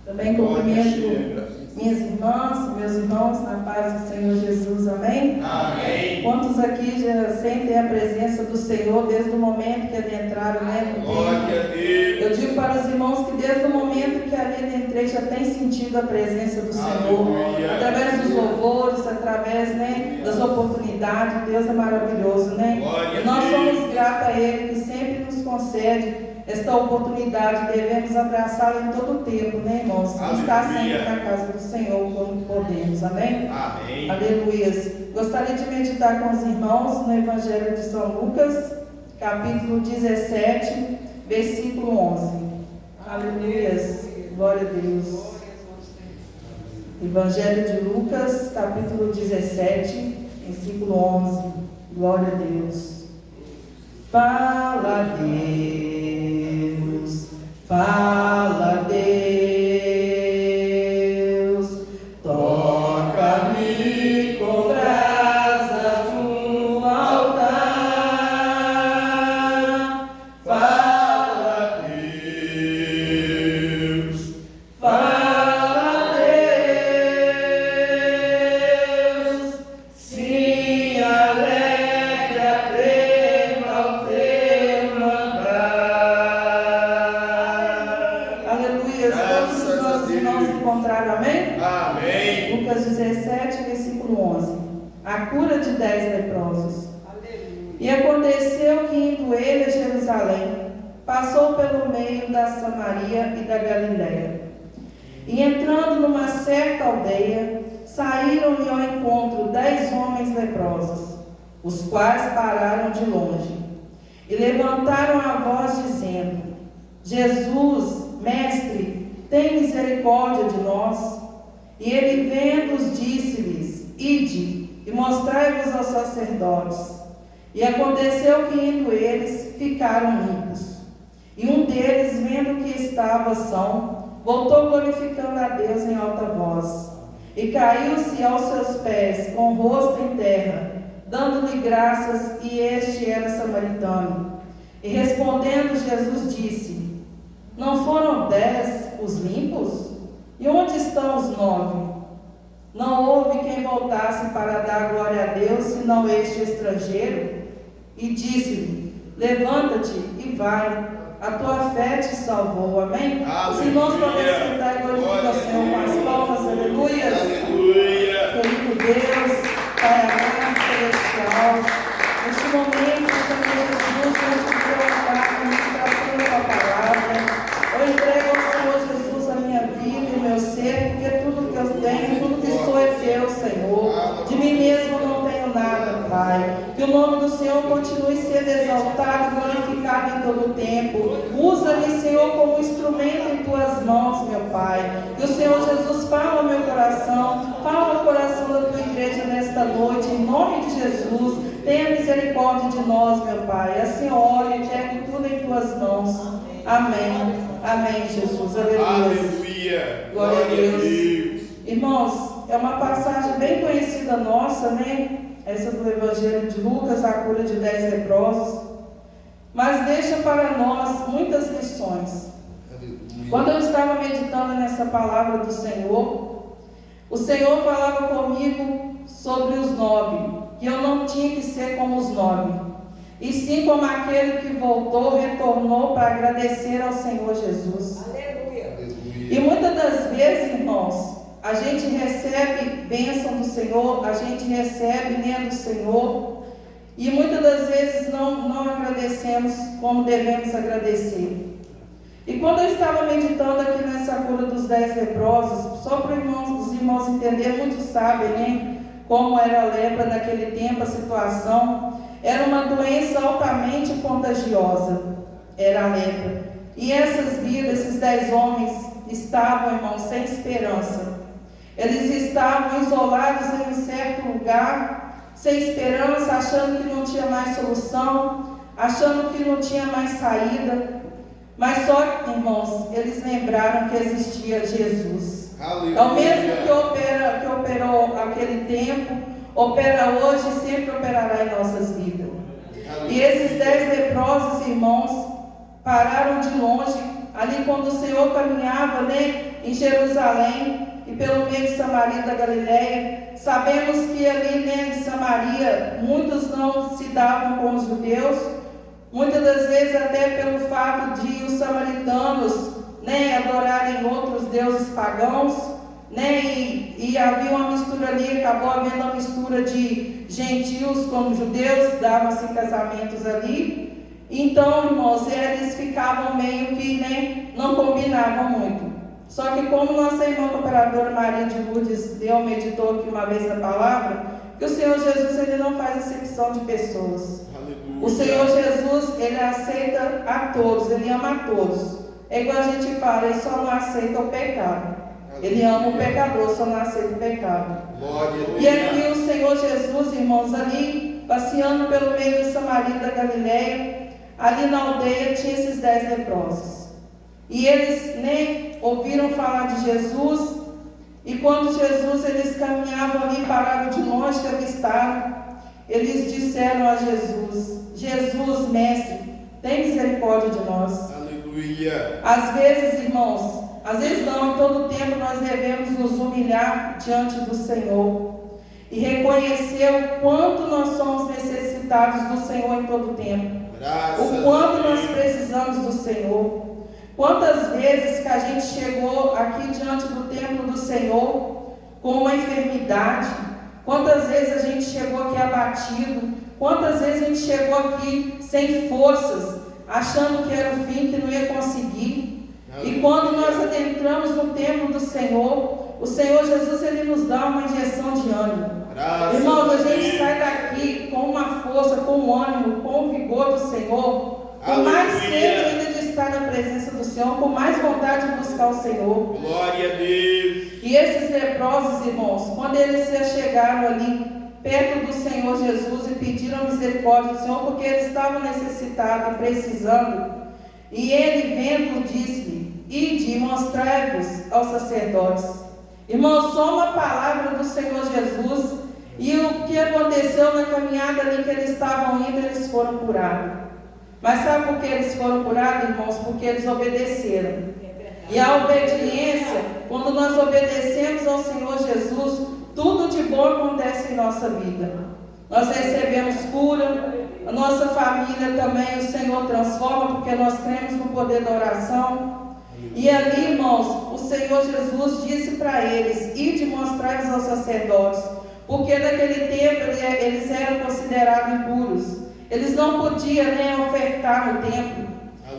Também cumprimento minhas irmãs, meus irmãos, na paz do Senhor Jesus, amém? Amém. Quantos aqui já sentem a presença do Senhor desde o momento que adentraram, né? Glória a Deus. Eu digo para os irmãos que desde o momento que ali adentrei já tem sentido a presença do Senhor. Aleluia. Através dos louvores, através, né, das oportunidades, Deus é maravilhoso, né? Glória a E nós Deus. somos gratos a Ele que sempre nos concede esta oportunidade, devemos abraçá-la em todo o tempo, né, irmãos? E estar sempre na casa do Senhor quando podemos, amém? Amém. Aleluias. Gostaria de meditar com os irmãos no Evangelho de São Lucas, capítulo 17, versículo 11. Aleluias. Glória a Deus. Evangelho de Lucas, capítulo 17, versículo 11. Glória a Deus. Fala, Deus. Fala, Deus. Toca-me com brasas no altar. Fala, Deus. Fala, Deus. Sim, alegra, trema ao teu mandar. Aleluia. Todos os nossos irmãos encontraram, amém? Amém. Lucas 17, versículo 11. A cura de 10 leprosos. E aconteceu que, indo ele a Jerusalém, passou pelo meio da Samaria e da Galiléia. E entrando numa certa aldeia, saíram-lhe ao encontro 10 homens leprosos, os quais pararam de longe, e levantaram a voz, dizendo: Jesus, mestre, tem misericórdia de nós. E ele, vendo-os, disse-lhes: Ide, e mostrai-vos aos sacerdotes. E aconteceu que, indo eles, ficaram limpos. E um deles, vendo que estava são, voltou glorificando a Deus em alta voz. E caiu-se aos seus pés, com o rosto em terra, dando-lhe graças, e este era samaritano. E respondendo, Jesus disse: Não foram 10 os limpos? E onde estão os 9? Não houve quem voltasse para dar glória a Deus, senão este estrangeiro? E disse-lhe: Levanta-te e vai, a tua fé te salvou. Amém? Os irmãos podem sentar e glorificar o Senhor com as palmas. Aleluia. Aleluia. Querido Deus, Pai amado, celestial, neste momento, Senhor Jesus, antes de colocar a ministração da tua palavra, eu entrego ao Senhor Jesus a minha vida e o meu ser, porque tudo que eu tenho, tudo que sou é teu, Senhor. De mim mesmo eu não tenho nada, Pai. Que o nome do Senhor continue sendo exaltado e glorificado em todo o tempo. Usa-me, Senhor, como instrumento em tuas mãos, meu Pai. Que o Senhor Jesus fala ao meu coração, fala ao coração da tua igreja nesta noite, em nome de Jesus. Tenha misericórdia de nós, meu Pai. Assim oro e entrego tudo em tuas mãos. Amém. Amém, Jesus. Aleluia. Aleluia. Glória a Deus. Irmãos, é uma passagem bem conhecida nossa, né? Essa do Evangelho de Lucas, a cura de 10 leprosos. Mas deixa para nós muitas lições. Quando eu estava meditando nessa palavra do Senhor, o Senhor falava comigo sobre os 9, que eu não tinha que ser como os 9, e sim como aquele que voltou, retornou para agradecer ao Senhor Jesus. Aleluia. E muitas das vezes, irmãos, a gente recebe bênção do Senhor, a gente recebe, né, do Senhor, e muitas das vezes não agradecemos como devemos agradecer. E quando eu estava meditando aqui nessa cura dos 10 leprosos, só para os irmãos entenderem, muitos sabem, né, como era a lepra naquele tempo, a situação, era uma doença altamente contagiosa, era a lepra. E essas vidas, esses 10 homens, estavam, irmãos, sem esperança. Eles estavam isolados em um certo lugar, sem esperança, achando que não tinha mais solução, achando que não tinha mais saída. Mas só, irmãos, eles lembraram que existia Jesus. Aleluia. É o mesmo que operou aquele tempo, opera hoje e sempre operará em nossas vidas. Aleluia. E esses 10 leprosos, irmãos, pararam de longe ali quando o Senhor caminhava, né, em Jerusalém e pelo meio de Samaria da Galileia. Sabemos que ali, né, em Samaria, muitos não se davam com os judeus, muitas das vezes até pelo fato de os samaritanos, né, adorarem outros deuses pagãos, né, e havia uma mistura ali, acabou havendo uma mistura de gentios com judeus, davam-se casamentos ali. Então, irmãos, eles ficavam meio que, né, não combinavam muito. Só que como nossa irmã cooperadora Maria de Lourdes meditou aqui uma vez na palavra, que o Senhor Jesus, ele não faz acepção de pessoas. Aleluia. O Senhor Jesus, ele aceita a todos, ele ama a todos. É igual a gente fala, ele só não aceita o pecado. Aleluia. Ele ama o pecador, só não aceita o pecado. Glória. E aqui o Senhor Jesus, irmãos, ali passeando pelo meio de Samaria da Galileia, ali na aldeia tinha esses 10 leprosos. E eles, né, ouviram falar de Jesus, e quando Jesus, eles caminhavam ali, pararam de longe, que avistaram, eles disseram a Jesus: Jesus, mestre, tem misericórdia de nós. Aleluia. Às vezes, irmãos, às vezes não, em todo tempo nós devemos nos humilhar diante do Senhor e reconhecer o quanto nós somos necessitados do Senhor em todo tempo. O quanto nós precisamos do Senhor. Quantas vezes que a gente chegou aqui diante do templo do Senhor com uma enfermidade, quantas vezes a gente chegou aqui abatido, quantas vezes a gente chegou aqui sem forças, achando que era o fim, que não ia conseguir. E quando nós adentramos no templo do Senhor, o Senhor Jesus, ele nos dá uma injeção de ânimo. Irmãos, a gente sai daqui com uma força, com um ânimo, com o vigor do Senhor, com mais sede ainda de estar na presença do Senhor, com mais vontade de buscar o Senhor. Glória a Deus. E esses leprosos, irmãos, quando eles se chegaram ali perto do Senhor Jesus e pediram misericórdia do Senhor, porque eles estavam necessitados e precisando, e ele vendo disse-lhe: ide e mostrai-vos aos sacerdotes. Irmãos, só uma palavra do Senhor Jesus, e o que aconteceu na caminhada ali que eles estavam indo, eles foram curados. Mas sabe por que eles foram curados, irmãos? Porque eles obedeceram. E a obediência, quando nós obedecemos ao Senhor Jesus, tudo de bom acontece em nossa vida. Nós recebemos cura, a nossa família também o Senhor transforma, porque nós cremos no poder da oração. E ali, irmãos, o Senhor Jesus disse para eles: ide mostrar-lhes aos sacerdotes, porque naquele tempo eles eram considerados impuros. Eles não podiam nem ofertar no templo.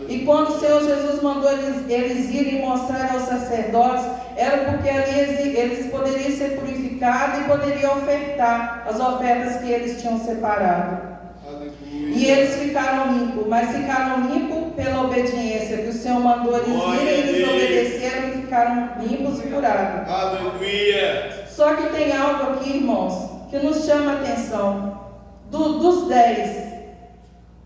E quando o Senhor Jesus mandou eles irem mostrar aos sacerdotes, era porque ali eles poderiam ser purificados e poderiam ofertar as ofertas que eles tinham separado. Aleluia. E eles ficaram limpos, mas ficaram limpos pela obediência, que o Senhor mandou eles irem, eles obedeceram e ficaram limpos e curados. Aleluia. Só que tem algo aqui, irmãos, que nos chama a atenção. Dos 10,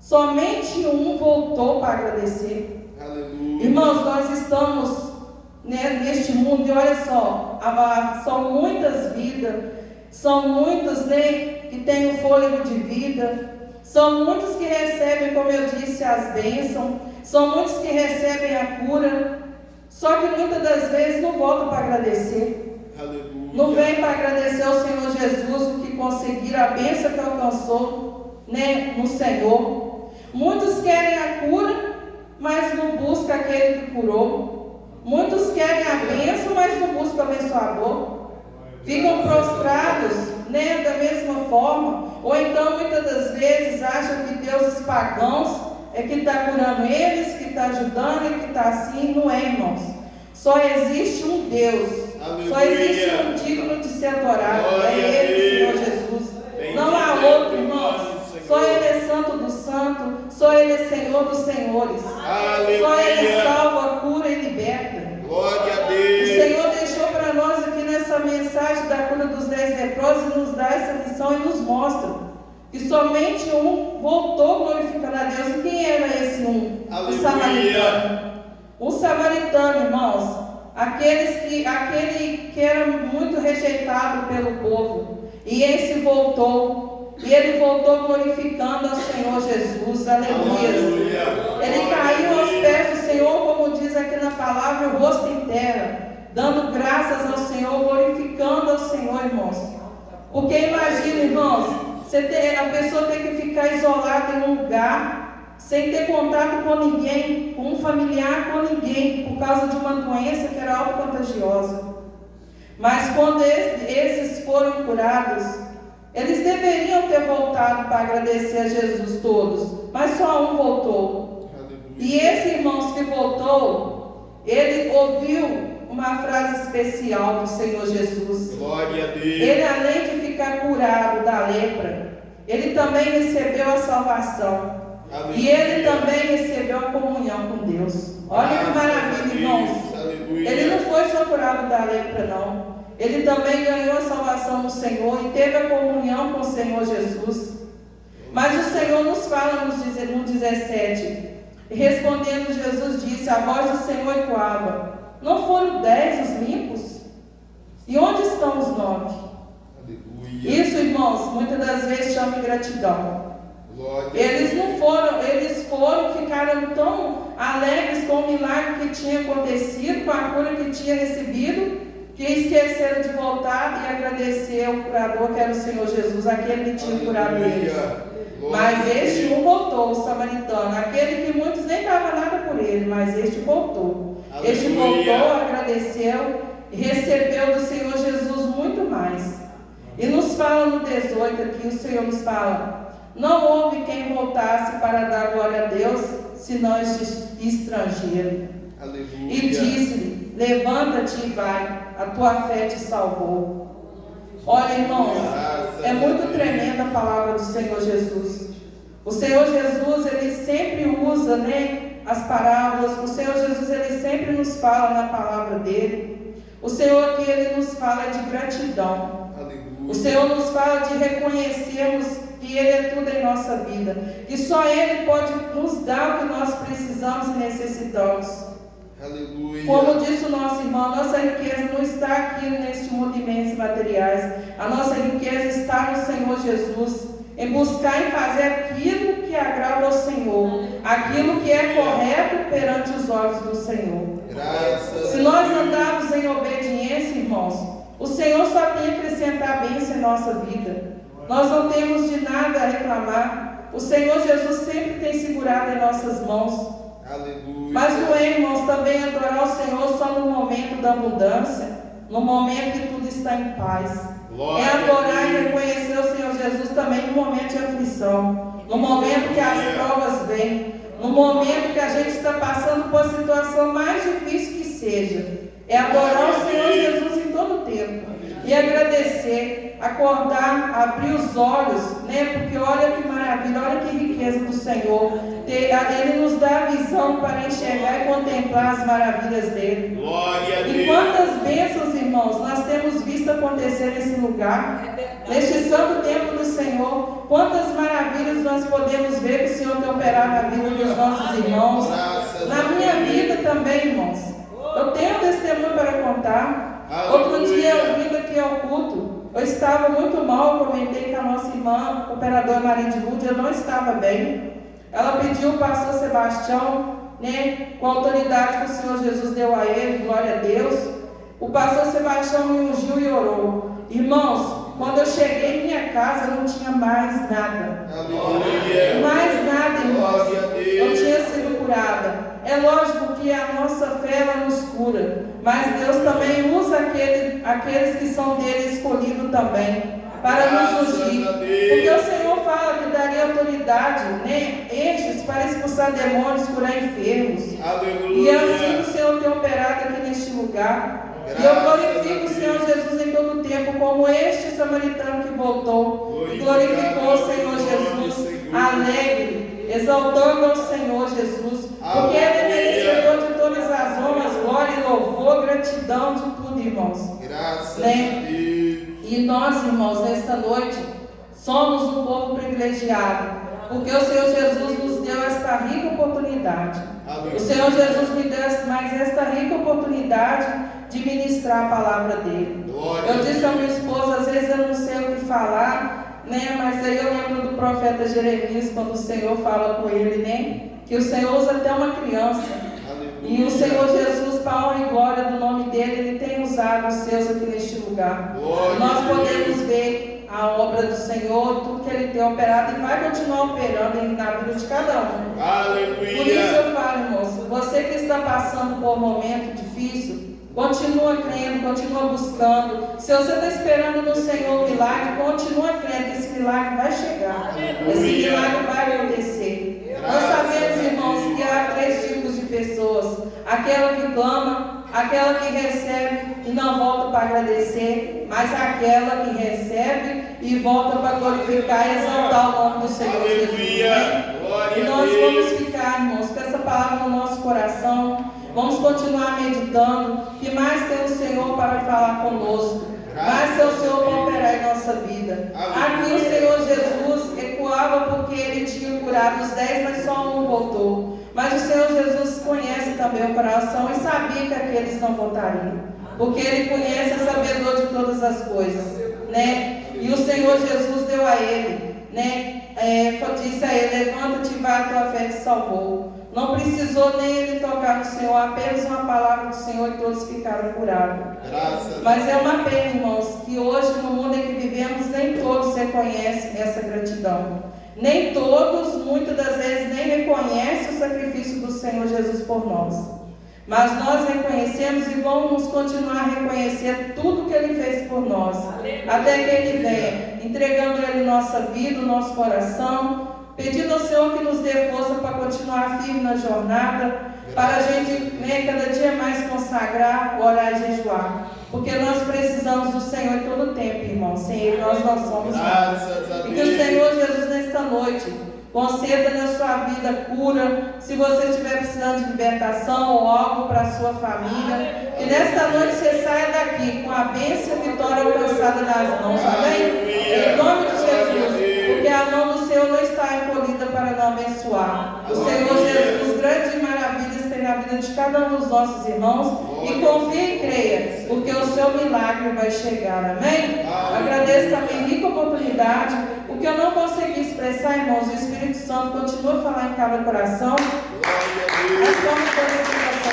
somente um voltou para agradecer. Aleluia. Irmãos, nós estamos, né, neste mundo, e olha só, são muitas vidas, são muitos, né, que têm o fôlego de vida, são muitos que recebem, como eu disse, as bênçãos, são muitos que recebem a cura, só que muitas das vezes não voltam para agradecer. Aleluia. Não vem para agradecer ao Senhor Jesus o que conseguiram, a bênção que alcançou, né, no Senhor. Muitos querem a cura, mas não buscam aquele que curou. Muitos querem a bênção, mas não buscam o abençoador. Ficam prostrados, né, da mesma forma. Ou então, muitas das vezes, acham que deuses pagãos é que está curando eles, que está ajudando e que está assim. Não é, irmãos. Só existe um Deus. Aleluia. Só existe um digno de ser adorado. Glória é Ele, Senhor Jesus. Não há outro, irmãos. Só Ele é santo do santo. Só Ele é Senhor dos senhores. Aleluia. Só Ele salva, cura e liberta. Glória a Deus. O Senhor deixou para nós aqui nessa mensagem da cura dos 10 leprosos e nos dá essa lição e nos mostra que somente um voltou glorificando a Deus. E quem era esse um? Aleluia. O samaritano. O samaritano, irmãos, aquele que era muito rejeitado pelo povo, e esse voltou, e ele voltou glorificando ao Senhor Jesus. Aleluia. Ele caiu aos pés do Senhor, como diz aqui falava o rosto em terra, dando graças ao Senhor, glorificando ao Senhor, irmãos. Porque imagina, irmãos, a pessoa ter que ficar isolada em um lugar, sem ter contato com ninguém, com um familiar, com ninguém, por causa de uma doença que era autocontagiosa. Mas quando esses foram curados, eles deveriam ter voltado para agradecer a Jesus todos, mas só um voltou. E esse, irmãos, que voltou, ele ouviu uma frase especial do Senhor Jesus. Glória a Deus. Ele, além de ficar curado da lepra, ele também recebeu a salvação. Aleluia. E ele também recebeu a comunhão com Deus. Olha que maravilha, irmãos. Aleluia. Ele não foi só curado da lepra, não. Ele também ganhou a salvação no Senhor e teve a comunhão com o Senhor Jesus. Mas o Senhor nos fala no 17, respondendo, Jesus disse: a voz do Senhor ecoava: não foram 10 os limpos? E onde estão os 9? Aleluia. Isso, irmãos, muitas das vezes chama ingratidão. Eles não foram, eles ficaram tão alegres com o milagre que tinha acontecido, com a cura que tinha recebido, que esqueceram de voltar e agradecer ao curador, que era o Senhor Jesus, aquele que tinha curado eles. Mas este um voltou, o samaritano, aquele que muitos nem davam nada por ele, mas este voltou. Aleluia. Este voltou, agradeceu e recebeu do Senhor Jesus muito mais. E nos fala no 18 aqui, o Senhor nos fala: não houve quem voltasse para dar glória a Deus, senão este estrangeiro. Aleluia. E disse-lhe: levanta-te e vai, a tua fé te salvou. Olha, irmãos, é muito tremenda a palavra do Senhor Jesus. O Senhor Jesus, ele sempre usa, as parábolas. O Senhor Jesus, ele sempre nos fala na palavra dele. O Senhor aqui, ele nos fala de gratidão. Aleluia. O Senhor nos fala de reconhecermos que ele é tudo em nossa vida, que só ele pode nos dar o que nós precisamos e necessitamos. Aleluia. Como disse o nosso irmão, nossa riqueza não está aqui neste mundo de bens materiais. A nossa riqueza está no Senhor Jesus, em buscar e fazer aquilo que agrada ao Senhor, aquilo que é correto perante os olhos do Senhor. Graças. Se nós andarmos em obediência, irmãos, o Senhor só tem a acrescentar bênção em nossa vida. Nós não temos de nada a reclamar. O Senhor Jesus sempre tem segurado em nossas mãos. Aleluia. Mas não é, irmãos, também adorar o Senhor só no momento da abundância, no momento que tudo está em paz. Glória. É adorar e reconhecer o Senhor Jesus também no momento de aflição, no momento que as provas vêm, no momento que a gente está passando por a situação mais difícil que seja. É adorar o Senhor Jesus em todo o tempo e agradecer, acordar, abrir os olhos, porque olha que maravilha, olha que riqueza do Senhor. Ele nos dá a visão para enxergar e contemplar as maravilhas dele. Glória a Deus. E quantas bênçãos, irmãos, nós temos visto acontecer nesse lugar, neste santo templo do Senhor. Quantas maravilhas nós podemos ver que o Senhor tem operado na vida dos nossos irmãos, na minha vida também, irmãos. Eu tenho um testemunho para contar. Outro dia, eu vindo aqui ao culto, eu estava muito mal. Eu comentei com a nossa irmã, operadora Maria de Lúdia, eu não estava bem. Ela pediu o pastor Sebastião, com a autoridade que o Senhor Jesus deu a ele, glória a Deus. O pastor Sebastião me ungiu e orou. Irmãos, quando eu cheguei em minha casa, eu não tinha mais nada. Aleluia. Mais nada, irmãos. Eu tinha sido curada. É lógico que a nossa fé, ela nos cura, mas Deus também usa aqueles que são dele escolhidos também, para nos ungir. Porque o Senhor fala que daria autoridade, estes para expulsar demônios, curar enfermos. Aleluia. E assim o Senhor tem operado aqui neste lugar. E eu glorifico o Senhor Jesus em todo o tempo, como este samaritano que voltou e glorificou o Senhor Jesus, alegre, exaltando ao Senhor Jesus, porque Ele é merecedor de todas as honras, glória e louvor, gratidão de tudo, irmãos. Graças a Deus. E nós, irmãos, nesta noite, somos um povo privilegiado, porque o Senhor Jesus nos deu esta rica oportunidade. Aleluia. O Senhor Jesus me deu mais esta rica oportunidade de ministrar a palavra dele. Glória. Eu disse à minha esposa, às vezes eu não sei o que falar, mas aí eu lembro do profeta Jeremias, quando o Senhor fala com ele, que o Senhor usa até uma criança. Aleluia. E o Senhor Jesus, para a honra e glória do nome dele, ele tem usado os seus aqui neste lugar. Glória E nós a Deus. podemos ver a obra do Senhor, tudo que ele tem operado e vai continuar operando na vida de cada um. Por isso Aleluia. eu falo, irmãos, você que está passando por um momento difícil, continua crendo, continua buscando. Se você está esperando no Senhor um milagre, continua crendo que esse milagre vai chegar. Esse milagre vai acontecer. Nós sabemos, irmãos, que há 3 tipos de pessoas: aquela que clama, aquela que recebe e não volta para agradecer, mas aquela que recebe e volta para glorificar e exaltar o nome do Senhor Jesus. Aleluia. Glória E a nós vamos Deus. ficar, irmãos, com essa palavra no nosso coração. Vamos continuar meditando. Que mais tem o Senhor para falar conosco? Mais tem o Senhor para operar em nossa vida. Aqui o Senhor Jesus ecoava porque ele tinha curado os 10, mas só um voltou. Mas o Senhor Jesus conhece também o coração e sabia que aqueles não voltariam, porque ele conhece o sabedor de todas as coisas, né? E o Senhor Jesus deu a ele, né? Disse a ele: levanta-te e vai, a tua fé te salvou. Não precisou nem ele tocar no Senhor, apenas uma palavra do Senhor e todos ficaram curados. Mas é uma pena, irmãos, que hoje no mundo em que vivemos nem todos reconhecem essa gratidão. Nem todos, muitas das vezes, nem reconhecem o sacrifício do Senhor Jesus por nós. Mas nós reconhecemos e vamos continuar a reconhecer tudo que Ele fez por nós. Até que Ele venha, entregando a Ele nossa vida, o nosso coração, pedindo ao Senhor que nos dê força para continuar firme na jornada, para a gente, né, cada dia mais consagrar, orar e jejuar. Porque nós precisamos do Senhor em todo o tempo, irmão. Sem Ele nós não somos nada. E que o Senhor Jesus, nesta noite, conceda na sua vida cura. Se você estiver precisando de libertação ou algo para a sua família, que nesta noite você saia daqui com a bênção e a vitória alcançada nas mãos. Amém? Em nome de Jesus. Porque a mão do Senhor não está encolhida para não abençoar. O Senhor Jesus, grandes maravilhas tem na vida de cada um dos nossos irmãos. E confie e creia, porque o seu milagre vai chegar. Amém? Agradeço também rica oportunidade. O que eu não consegui expressar, irmãos, o Espírito Santo continua a falar em cada coração. Glória a Deus. Nós vamos fazer essa